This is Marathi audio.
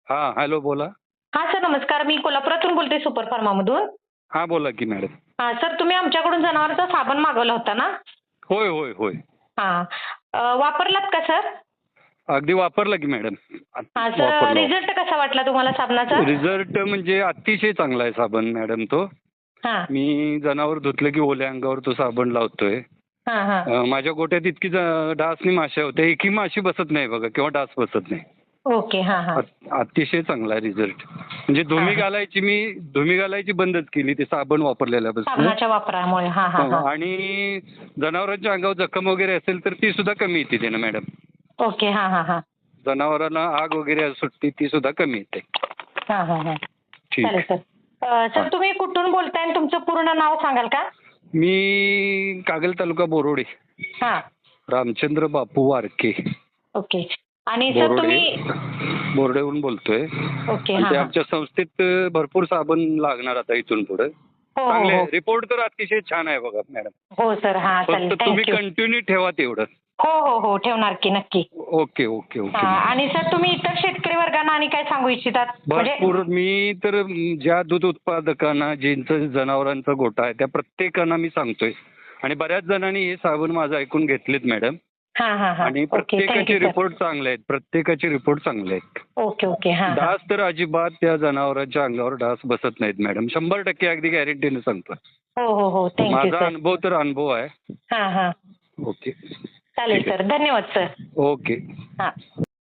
हां, हॅलो बोला. हां सर नमस्कार. मी कोल्हापुरातून बोलते सुपर फार्मामधून. हां, बोला की मॅडम. हां सर तुम्ही आमच्याकडून जनावरांचा साबण मागवला होता ना? होय, होय, होय. हां. वापरलात का सर? अगदी वापरलं की मॅडम. हां सर वापरला. रिझल्ट कसा वाटला तुम्हाला साबणाचा? रिझल्ट म्हणजे अतिशय चांगला आहे साबण मॅडम तो. हां. मी जनावर धुतलं की ओल्या अंगावर तो साबण लावतोय. हां, हां. माझ्या गोठ्यात इतकी डास आणि माश्या होत्या. एकही माशी बसत नाही बघा किंवा डास बसत नाही. ओके. हां, हां. अतिशय चांगला रिझल्ट. म्हणजे हां, हां. धुमी घालायची बंदच केली ते साबण वापरलेल्यापासून. साबणाच्या वापरामुळे. हां, हां, हां. आणि जनावरांच्या अंगावर जखम वगैरे असेल तर ती सुद्धा कमी येते त्यानं मॅडम. ओके. हां, हां, हां. जनावरांना आग वगैरे सुटते ती सुद्धा कमी येते. हां, हां, हां. ठीक. चालेल सर. सर तुम्ही कुठून बोलताय आणि तुमचं पूर्ण नाव सांगाल का? मी कागल तालुका बोरोडे. हां. रामचंद्र बापू वारके. ओके. आणि सर तुम्ही बोर्डेहून बोलतोय. ओके. आणि हां, ते हां. आमच्या संस्थेत भरपूर साबण लागणार आता इथून पुढे. हो, हो, चांगले हो. रिपोर्ट तर अतिशय छान आहे बघा मॅडम. हो सर. हां चालेल. फक्त तुम्ही थँक यू. कंटिन्यू ठेवा तेवढं. हो, हो, हो. ठेवणार की नक्की. ओके, ओके, ओके हां. मॅडम. आणि सर तुम्ही इतर शेतकरी वर्गांना आणि काय सांगू इच्छितात? म्हणजे भरपूर मी तर ज्या दूध उत्पादकांना ज्यांचं जनावरांचा गोठा आहे त्या प्रत्येकांना मी सांगतोय. आणि बऱ्याच जणांनी हे साबण माझं ऐकून घेतलेत मॅडम. हां, हां, हां. आणि ओके. थँक प्रत्येकाचे यू सर. रिपोर्ट चांगले आहेत. प्रत्येकाचे रिपोर्ट चांगले आहेत. Okay, okay. हां, हां. डास तर अजिबात त्या जनावरांच्या अंगावर डास बसत नाहीत मॅडम. 100% अगदी गॅरंटीने सांगतो. हो, हो, हो. थँक यू माझा सर. अनुभव आहे. हां, हां. ओके. चालेल ठीक आहे. सर. धन्यवाद सर. ओके. हां.